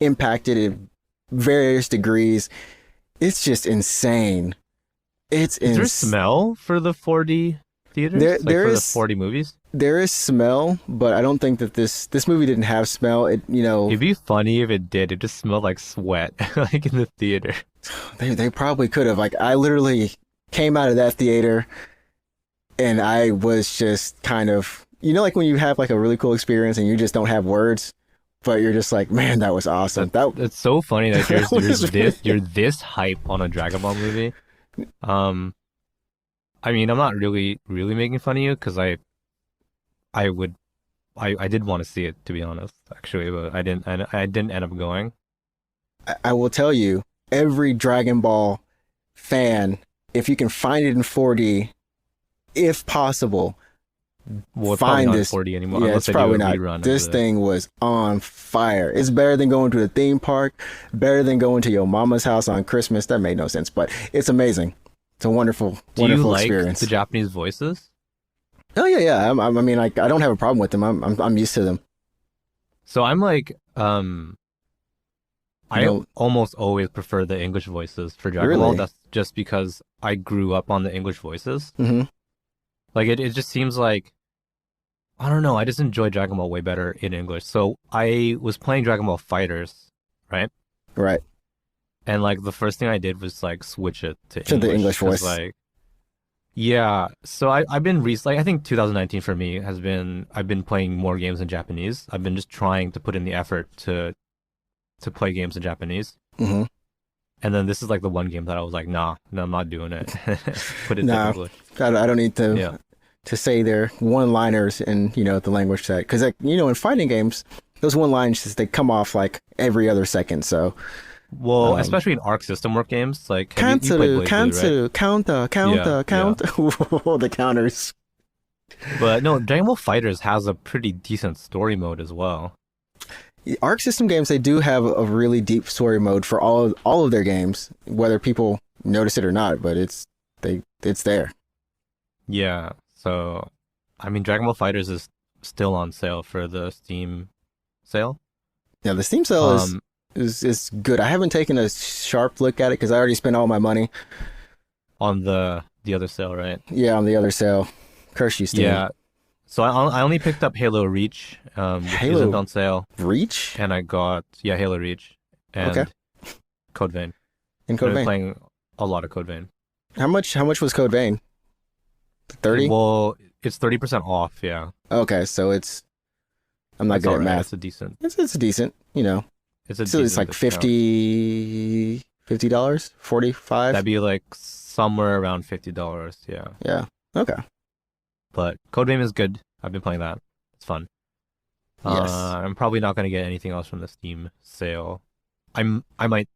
impacted in various degrees. It's just insane. Is there a smell for the 4D theaters? There for is the 4D movies? There is smell, but I don't think that this movie didn't have smell. It'd be funny if it did. It just smelled like sweat, like in the theater. They probably could have. Like, I literally came out of that theater and I was just kind of, like when you have like a really cool experience and you just don't have words, but you're just like, man, that was awesome. It's so funny that you're this hype on a Dragon Ball movie. I mean, I'm not really making fun of you, because I did want to see it, to be honest, actually, but I didn't end up going. I will tell you, every Dragon Ball fan, if you can find it in 4D, if possible, it's find probably this. Not 4D anymore. Yeah, it's probably not. This thing was on fire. It's better than going to a theme park, better than going to your mama's house on Christmas. That made no sense, but it's amazing. It's a wonderful experience. Do you like the Japanese voices? Oh yeah. I mean, I don't have a problem with them. I'm used to them. So I'm like, I almost always prefer the English voices for Dragon Ball. That's just because I grew up on the English voices. Mm-hmm. Like it just seems like, I don't know. I just enjoy Dragon Ball way better in English. So I was playing Dragon Ball Fighters, right? Right. And like the first thing I did was like switch it to English, the English voice. Like, yeah. So I've been recently. I think 2019 for me has been. I've been playing more games in Japanese. I've been just trying to put in the effort to play games in Japanese. Mm-hmm. And then this is like the one game that I was like, no, I'm not doing it. Put it in English. I don't need to say their one-liners in the language set, because in fighting games, those one-liners they come off like every other second. So. Well, especially in Arc System Work games, like you played BlazBlue, right? counter. The counters. But no, Dragon Ball FighterZ has a pretty decent story mode as well. Arc System games, they do have a really deep story mode for all of their games, whether people notice it or not. But it's there. Yeah. So, I mean, Dragon Ball FighterZ is still on sale for the Steam sale. Yeah, the Steam sale is good. I haven't taken a sharp look at it because I already spent all my money on the other sale, right? Yeah, on the other sale. Curse you, Steam. Yeah. So I only picked up Halo Reach, which Halo isn't on sale, Reach? and I got Halo Reach Okay. and Code Vein. In Code I've been Vein. playing a lot of Code Vein. How much was Code Vein? 30? Well, it's 30% off. Yeah, Okay, so I'm not it's good all at right. math. It's a decent. It's decent, you know. It's a So it's decent like discount. $50, 45? That'd be like somewhere around $50. Yeah, Yeah. Okay. but Code Vein is good. I've been playing that. It's fun. Yes. I'm probably not gonna get anything else from the Steam sale. I might,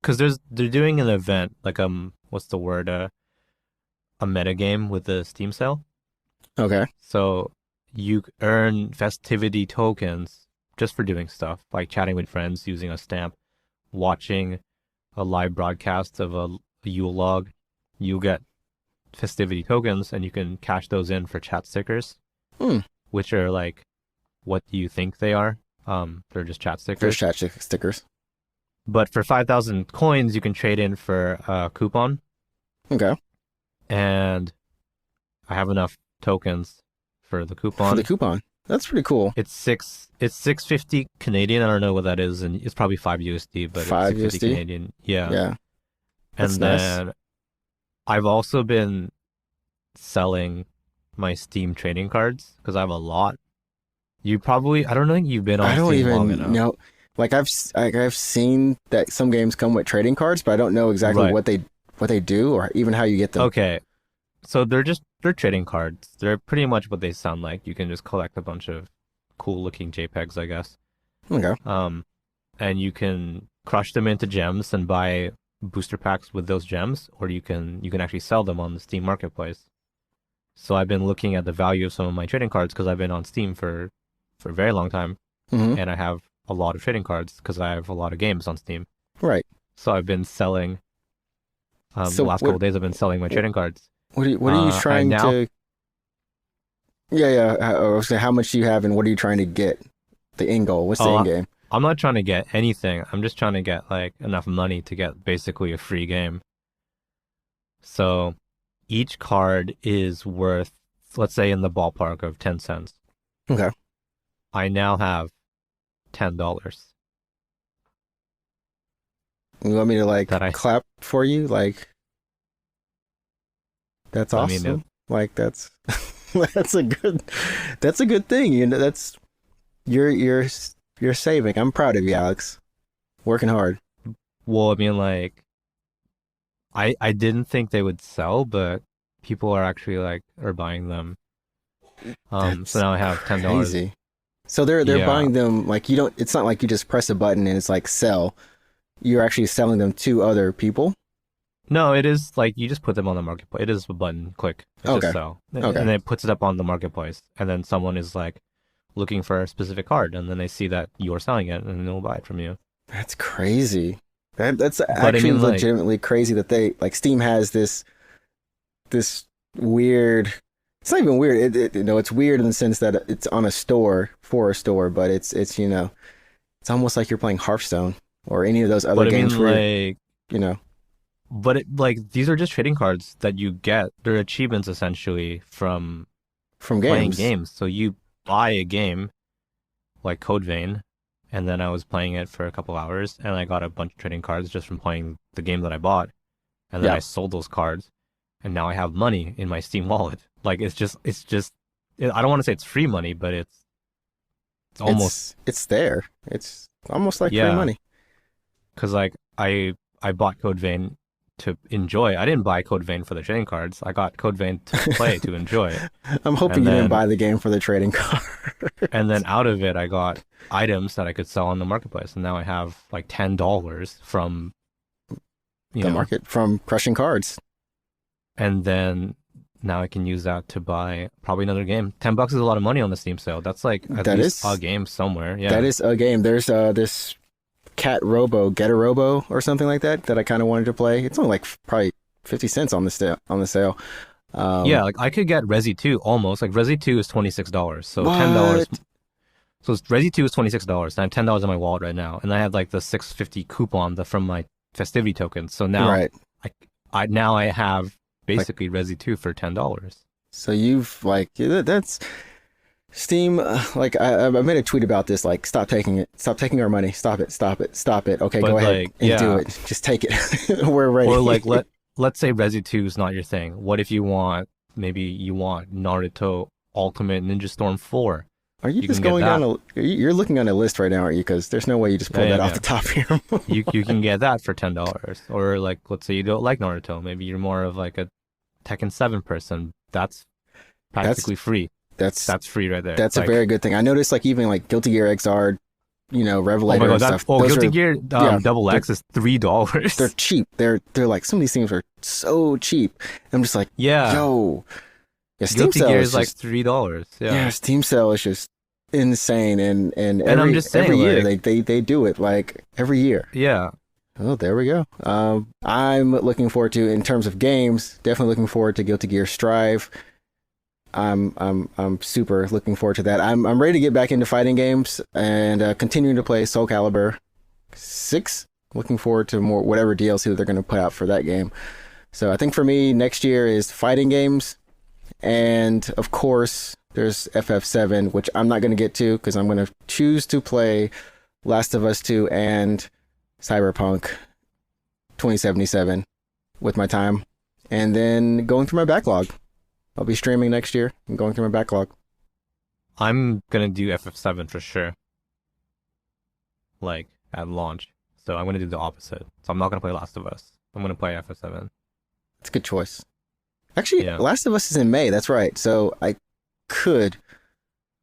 because they're doing an event like what's the word, a meta game with the Steam sale. Okay. So you earn festivity tokens just for doing stuff like chatting with friends, using a stamp, watching a live broadcast of a Yule log. You get festivity tokens, and you can cash those in for chat stickers, which are like, what do you think they are? They're just chat stickers. First chat stickers. But for 5,000 coins, you can trade in for a coupon, Okay. and I have enough tokens for the coupon. For the coupon. That's pretty cool. It's 650 Canadian. I don't know what that is, and it's probably 5 USD, but 5 it's 650 USD? Canadian. Yeah. Yeah. And That's nice. then I've also been selling my Steam trading cards because I have a lot. I don't think you've been on I don't Steam long even enough. know. Like I've seen that some games come with trading cards, but I don't know exactly Right. what they do or even how you get them. Okay. So they're trading cards. They're pretty much what they sound like. You can just collect a bunch of cool looking JPEGs, I guess. Okay. And you can crush them into gems and buy booster packs with those gems, or you can actually sell them on the Steam marketplace. So I've been looking at the value of some of my trading cards because I've been on Steam for a very long time, and I have a lot of trading cards because I have a lot of games on Steam. Right. So I've been selling. So the last couple of days, I've been selling my trading cards. What are you trying to? Yeah. I was saying, how much do you have, and what are you trying to get? The end goal. What's the end game? I'm not trying to get anything. I'm just trying to get like enough money to get basically a free game. So each card is worth, let's say, in the ballpark of 10 cents. Okay. I now have $10. You want me to like That I- clap for you? Like that's I mean, awesome. Like that's that's a good thing. You know, that's you're saving. I'm proud of you, Alex. Working hard. Well, I mean, like, I didn't think they would sell, but people are actually are buying them. So now I have $10. Crazy. So they're buying them like you don't. It's not like you just press a button and it's like sell. You're actually selling them to other people. No, it is like you just put them on the marketplace. It is a button click. It's Okay. just sell. Okay. And then it puts it up on the marketplace. And then someone is like looking for a specific card, and then they see that you're selling it, and they'll buy it from you. That's crazy. That's I actually mean, like- legitimately crazy that they like Steam has this weird. It's not even weird. It's weird in the sense that it's on a store for a store, but it's it's almost like you're playing Hearthstone or any of those other But I games mean, where like, but these are just trading cards that you get. They're achievements essentially from from playing games. games. So you buy a game like Code Vein, and then I was playing it for a couple hours, and I got a bunch of trading cards just from playing the game that I bought, and then Yeah. I sold those cards, and now I have money in my Steam wallet. Like it's just I don't want to say it's free money, but it's almost, It's there. It's almost like free Yeah. money. because like I bought Code Vein to enjoy. I didn't buy Code Vein for the trading cards. I got Code Vein to play to enjoy it. I'm hoping And you didn't then- buy the game for the trading card. And then out of it, I got items that I could sell on the marketplace. And now I have like $10 from the market from crushing cards. And then now I can use that to buy probably another game. $10 is a lot of money on the Steam sale. That's like at That least is- a game somewhere. Yeah. That is a game. There's this Cat Robo, Get a Robo or something like that I kind of wanted to play. It's only like probably 50 cents on the sale. Yeah, like I could get Resi 2 almost. Like Resi 2 is $26. So What? $10. So Resi 2 is $26. And I have $10 in my wallet right now. And I have like the 650 coupon from my festivity tokens. So now Right. I have basically Resi 2 for $10. So you've like that's Steam. Like I made a tweet about this. Like, stop taking it. Stop taking our money. Stop it. Stop it. Stop it. Okay, But go ahead like, and do yeah. it. Just take it. We're ready. Or like let's say Resi 2 is not your thing. What if you want Naruto Ultimate Ninja Storm 4? Are you You just can get going that. down a? You're looking on a list right now, aren't you? Because there's no way you just pulled Yeah, that off yeah. the top here. You can get that for $10. Or like, let's say you don't like Naruto. Maybe you're more of like a Tekken 7 person. That's practically free. That's That's free right there. That's a Like, very good thing. I noticed like even like Guilty Gear XR, you know, oh my Revelator god, and that stuff. Those Guilty are, Gear yeah, Double X is $3. they're cheap. They're like some of these things are so cheap. I'm just like, Yeah. yo, yeah, Steam Guilty sale Gear is is like just $3. yeah, Steam sale is just insane, and I'm just saying, every year like- they do it like every year. Yeah. Oh, there we go. I'm looking forward to, in terms of games, definitely looking forward to Guilty Gear Strive. I'm super looking forward to that. I'm ready to get back into fighting games and continuing to play Soul Calibur 6. Looking forward to more whatever DLC they're going to put out for that game. So I think for me next year is fighting games, and of course there's FF7, which I'm not going to get to because I'm going to choose to play Last of Us 2 and Cyberpunk 2077 with my time, and then going through my backlog. I'll be streaming next year and going through my backlog. I'm gonna do FF7 for sure. Like at launch. So I'm gonna do the opposite. So I'm not gonna play Last of Us. I'm gonna play FF7. It's a good choice. Actually, Yeah. Last of Us is in May. That's right. So I could,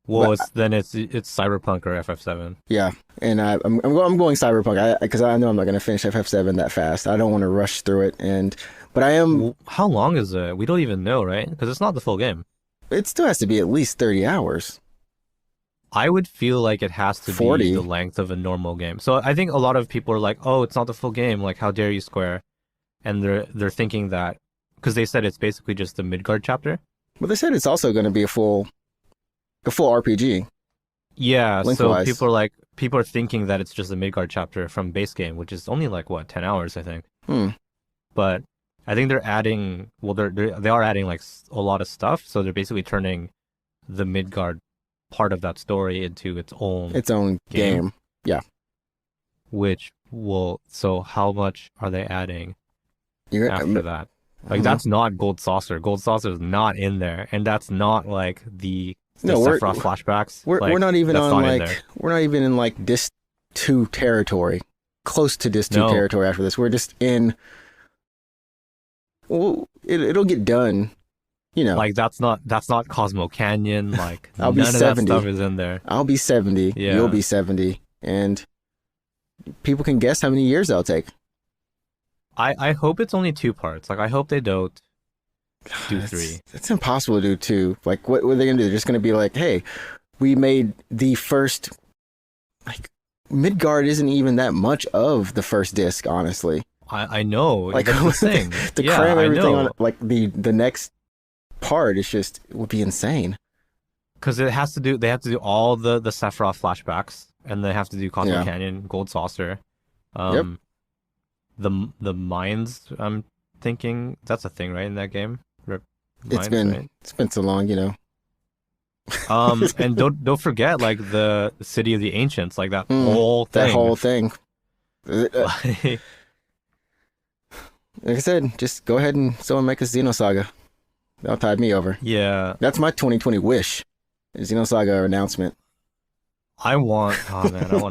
Well, But- it's Cyberpunk or FF7. yeah. And I'm going Cyberpunk because I know I'm not going to finish FF7 that fast. I don't want to rush through it. But I am. How long is it? We don't even know, right? Because it's not the full game. It still has to be at least 30 hours. I would feel like it has to 40. be the length of a normal game. So I think a lot of people are like, "Oh, it's not the full game. Like, how dare you, Square?" And they're thinking that because they said it's basically just the Midgard chapter. But they said it's also going to be a full RPG. Yeah, Lengthwise. so people are thinking that it's just the Midgard chapter from base game, which is only like what 10 hours, I think. But I think they're adding, well, they are adding like a lot of stuff, so they're basically turning the Midgard part of that story into its own game. Yeah. Which will, so how much are they adding You're after that? Like Mhm. that's not Gold Saucer. Gold Saucer is not in there, and that's not like the No, we're- Sephiroth flashbacks. We're Like, not even that's on not in like there. we're not even in like Dis 2 territory. Close to Dis 2 No. territory after this. We're just in. Well, it'll get done. You know, Like that's not Cosmo Canyon. Like I'll none be of 70. that stuff is in there. I'll be 70. Yeah. You'll be 70, and people can guess how many years that'll take. I hope it's only 2 parts. Like I hope they don't do That's- 3. It's impossible to do 2. Like, what are they gonna do? They're just gonna be like, hey, we made the first. Like, Midgard isn't even that much of the first disc, honestly. I know. Like, That's the thing. To Yeah, cram I everything know. on like the next part is just it would be insane. Because they have to do all the Sephiroth flashbacks, and they have to do Cosmo Yeah. Canyon, Gold Saucer. Yep. The mines, I'm thinking that's a thing, right, in that game? It's Mines, been so long, you know. right? And don't forget like the City of the Ancients, like that whole thing. That whole thing. Like, Like I said, just go ahead and someone make a Xenosaga. That'll tide me over. yeah, That's my 2020 wish. Xenosaga announcement. I want to really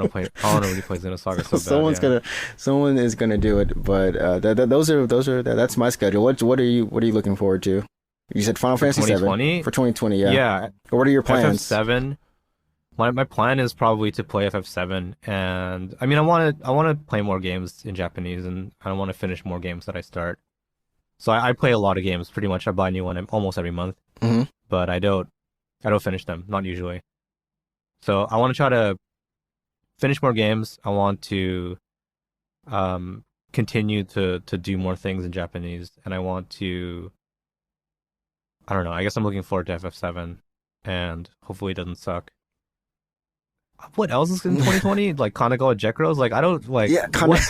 play Xenosaga so bad. Someone is gonna do it. But that's my schedule. What are you looking forward to? You said Final Fantasy 2020? 7 for 2020. Yeah. Yeah, Or what are your plans? FF7. My plan is probably to play FF7, and I mean I want to play more games in Japanese, and I want to finish more games that I start. So I play a lot of games. Pretty much, I buy a new one almost every month, Mhm. but I don't finish them. Not usually. So I want to try to finish more games. I want to continue to do more things in Japanese, and I want to. I don't know. I guess I'm looking forward to FF7, and hopefully it doesn't suck. What else is in 2020? Like Kanagawa Gekros? Like I don't like. Yeah, what?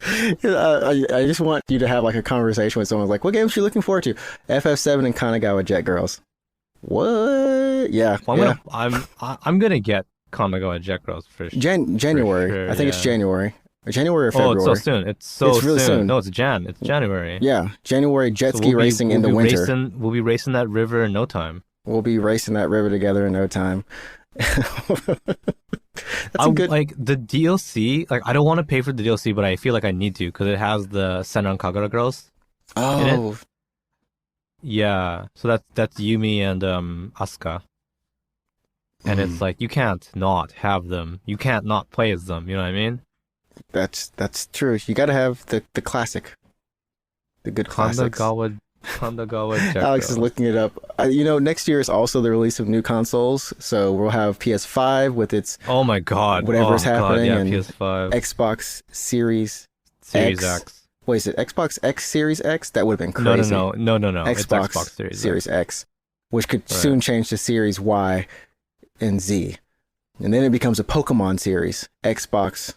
I just want you to have like a conversation with someone like, what games are you looking forward to? FF7 and Kanagawa Jet Girls. What? Yeah. Well, yeah. I'm gonna get Kamigawa Jet Girls for January. For sure, I think it's yeah. January. January or Oh, February. it's so soon. It's so It's really soon. No, it's January. Yeah, January jet So ski racing in the winter. We'll be racing that river in no time. We'll be racing that river together in no time. That's a good. Like the DLC. Like I don't want to pay for the DLC, but I feel like I need to because it has the Senran Kagura girls. Oh, Yeah. So that's Yumi and Asuka. And it's like you can't not have them. You can't not play as them. You know what I mean? that's true. You got to have the classic, the good classics. Kamigawa Jet Alex Girls. is looking it up. Next year is also the release of new consoles. So we'll have PS5 with its Oh my god. whatever's happening, yeah, and PS5. Xbox Series X. Wait, is it Xbox X Series X? That would have been crazy. No. It's Xbox Series X, which could soon change to Series Y and Z. And then it becomes a Pokemon series, Xbox,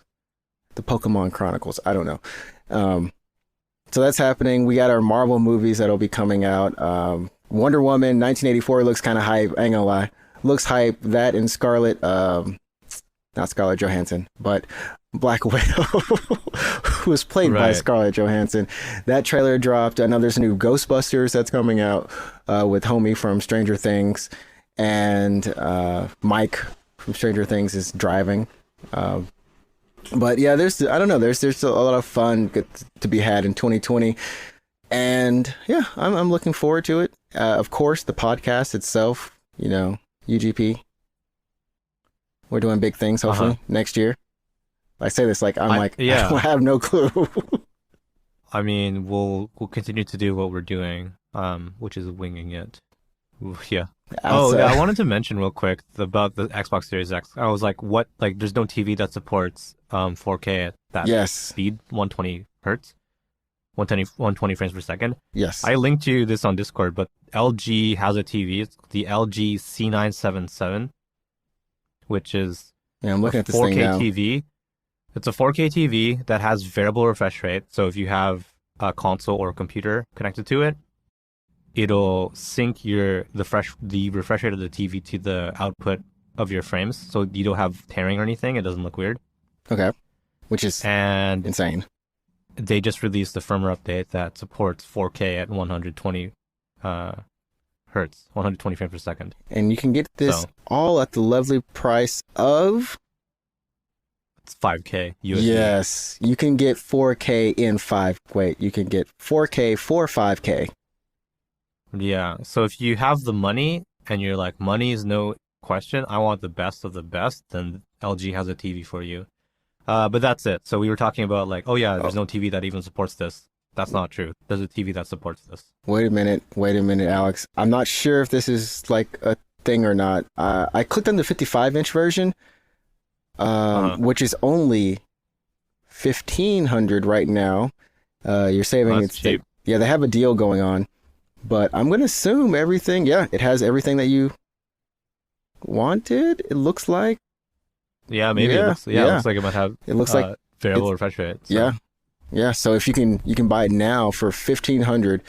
the Pokemon Chronicles. I don't know. So that's happening. We got our Marvel movies that'll be coming out. Wonder Woman 1984 looks kind of hype. I ain't gonna lie. Looks hype. That and Scarlet, not Scarlett Johansson, but Black Widow, who was played by Scarlett Johansson. That trailer dropped. I know there's a new Ghostbusters that's coming out with homie from Stranger Things. And Mike from Stranger Things is driving. But yeah, there's a lot of fun to be had in 2020. And yeah, I'm looking forward to it. Of course, the podcast itself, UGP. We're doing big things, hopefully, next year. I say this like I have no clue. I mean, we'll continue to do what we're doing, which is winging it. Yeah. Yeah, I wanted to mention real quick about the Xbox Series X. I was like, what? Like, there's no TV that supports 4K at that speed, 120 hertz, 120 frames per second. Yes. I linked you this on Discord, but LG has a TV. It's the LG C977, which is I'm looking at this 4K thing now. TV. It's a 4K TV that has variable refresh rate. So if you have a console or a computer connected to it, it'll sync the refresh rate of the TV to the output of your frames, so you don't have tearing or anything. It doesn't look weird. Okay, which is insane. They just released the firmware update that supports 4K at 120 hertz, 120 frames per second. And you can get this all at the lovely price of... It's 5K USD. Yes, you can get 4K in 5... Wait, you can get 4K for 5K. Yeah, so if you have the money and you're like, money is no question, I want the best of the best, then LG has a TV for you. But that's it. So we were talking about like, there's no TV that even supports this. That's not true. There's a TV that supports this. Wait a minute, Alex. I'm not sure if this is like a thing or not. I clicked on the 55-inch version, which is only $1,500 right now. You're saving it's cheap. They have a deal going on. But I'm going to assume everything, it has everything that you wanted, it looks like. Yeah, maybe it looks like it might have like variable refresh rate. So. Yeah, so if you can buy it now for $1,500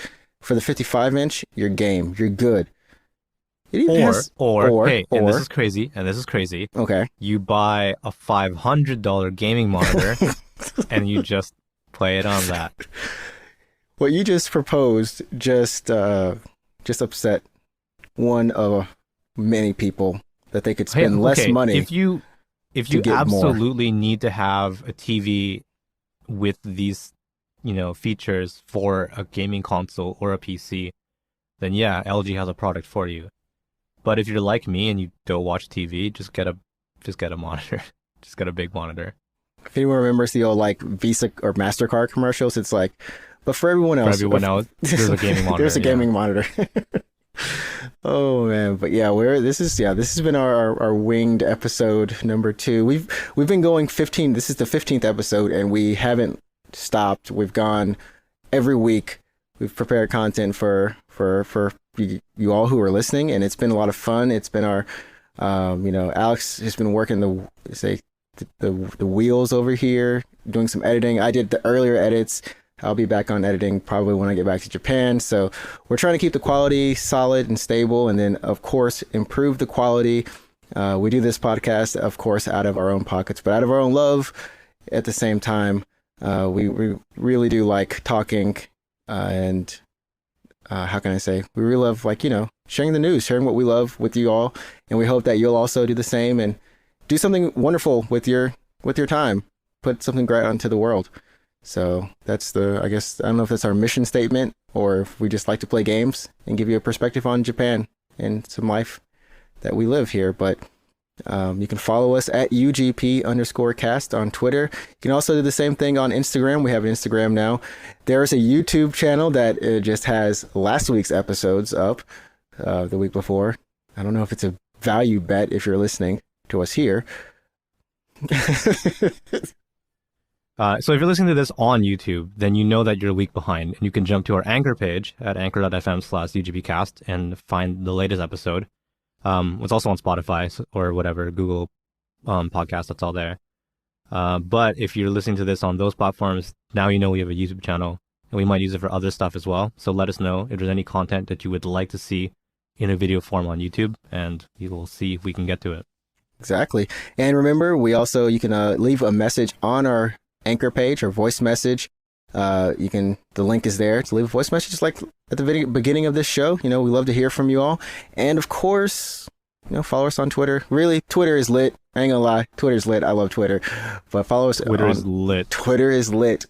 for the 55-inch, you're game. You're good. It even has, and this is crazy. Okay. You buy a $500 gaming monitor and you just play it on that. What you just proposed just upset one of many people that they could spend less money. If you absolutely need to have a TV with these, features for a gaming console or a PC, then LG has a product for you. But if you're like me and you don't watch TV, just get a monitor. Just get a big monitor. If anyone remembers the old Visa or MasterCard commercials, it's like, but for everyone else, there's a gaming monitor. There's a gaming monitor. Oh man, but this has been our winged episode number 2. We've been going 15. This is the 15th episode, and we haven't stopped. We've gone every week. We've prepared content for you all who are listening, and it's been a lot of fun. It's been our, Alex has been working the wheels over here, doing some editing. I did the earlier edits. I'll be back on editing probably when I get back to Japan. So we're trying to keep the quality solid and stable, and then of course improve the quality. We do this podcast, of course, out of our own pockets, but out of our own love. At the same time, we really do like talking, and how can I say? We really love, like, sharing the news, sharing what we love with you all, and we hope that you'll also do the same and do something wonderful with your time. Put something great onto the world. So that's I guess, I don't know if that's our mission statement or if we just like to play games and give you a perspective on Japan and some life that we live here. But you can follow us at UGP_cast on Twitter. You can also do the same thing on Instagram. We have an Instagram now. There's a YouTube channel that just has last week's episodes up the week before. I don't know if it's a value bet if you're listening to us here. So if you're listening to this on YouTube, then you know that you're a week behind, and you can jump to our Anchor page at anchor.fm/UGPcast and find the latest episode. It's also on Spotify or whatever, Google podcast, that's all there. But if you're listening to this on those platforms, now you know we have a YouTube channel, and we might use it for other stuff as well. So let us know if there's any content that you would like to see in a video form on YouTube, and we will see if we can get to it. Exactly. And remember, you can leave a message on our Anchor page or voice message. The link is there to leave a voice message, just like at the beginning of this show. We love to hear from you all. And of course, follow us on Twitter. Really, Twitter is lit. I ain't gonna lie, Twitter's lit. I love Twitter. But follow us. Twitter is lit. Twitter is lit.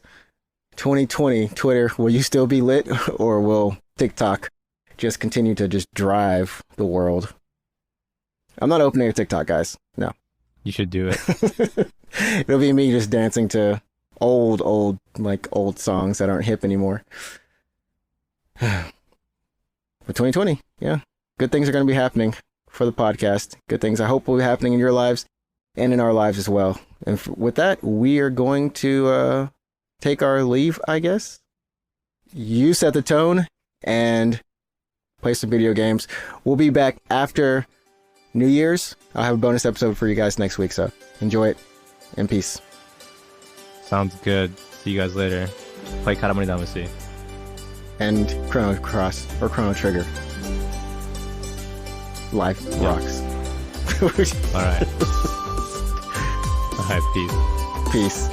2020, Twitter, will you still be lit, or will TikTok just continue to just drive the world? I'm not opening a TikTok, guys. No. You should do it. It'll be me just dancing to old songs that aren't hip anymore. But 2020, yeah. Good things are going to be happening for the podcast. Good things I hope will be happening in your lives and in our lives as well. And with that, we are going to take our leave, I guess. You set the tone and play some video games. We'll be back after New Year's. I'll have a bonus episode for you guys next week, so enjoy it, and peace. Sounds good. See you guys later. Play Karamari Damacy. And Chrono Cross, or Chrono Trigger. Life rocks. Alright. Alright, peace. Peace.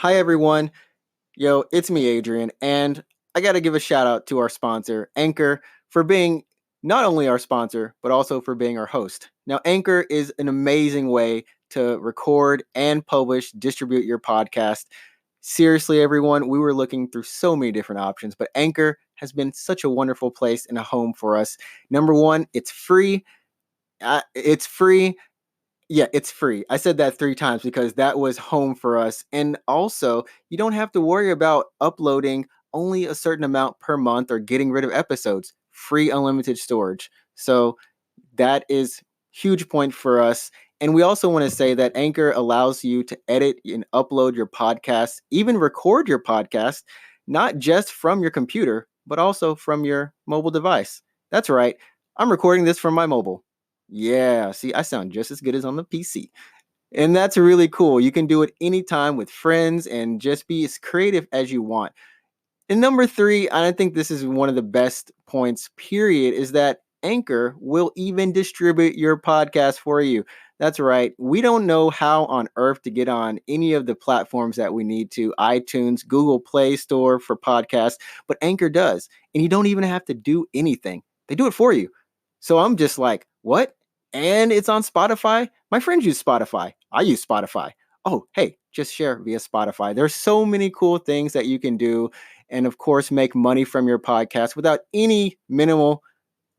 Hi, everyone. Yo, it's me, Adrian, and I got to give a shout out to our sponsor, Anchor, for being not only our sponsor, but also for being our host. Now, Anchor is an amazing way to record and publish, distribute your podcast. Seriously, everyone, we were looking through so many different options, but Anchor has been such a wonderful place and a home for us. Number one, it's free. It's free. Yeah, it's free. I said that 3 times because that was home for us. And also, you don't have to worry about uploading only a certain amount per month or getting rid of episodes. Free unlimited storage. So that is huge point for us. And we also want to say that Anchor allows you to edit and upload your podcast, even record your podcast, not just from your computer, but also from your mobile device. That's right. I'm recording this from my mobile. Yeah, see, I sound just as good as on the PC. And that's really cool. You can do it anytime with friends and just be as creative as you want. And number 3, and I think this is one of the best points, period, is that Anchor will even distribute your podcast for you. That's right. We don't know how on earth to get on any of the platforms that we need to, iTunes, Google Play Store for podcasts, but Anchor does. And you don't even have to do anything. They do it for you. So I'm just like, what? And it's on Spotify? My friends use Spotify. I use Spotify. Oh, hey, just share via Spotify. There's so many cool things that you can do. And of course, make money from your podcast without any minimal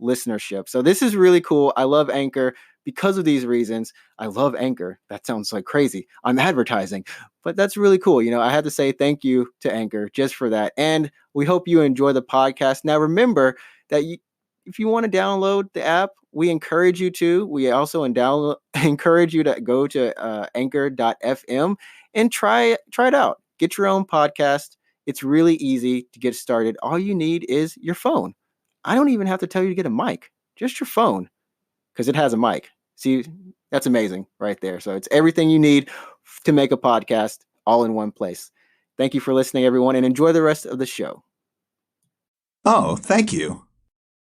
listenership. So this is really cool. I love Anchor because of these reasons. I love Anchor. That sounds like crazy. I'm advertising, but that's really cool. You know, I had to say thank you to Anchor just for that. And we hope you enjoy the podcast. Now, remember that if you want to download the app, we encourage you to. We also encourage you to go to anchor.fm and try it out. Get your own podcast. It's really easy to get started. All you need is your phone. I don't even have to tell you to get a mic, just your phone, because it has a mic. See, that's amazing right there. So it's everything you need to make a podcast all in one place. Thank you for listening, everyone, and enjoy the rest of the show. Oh, thank you.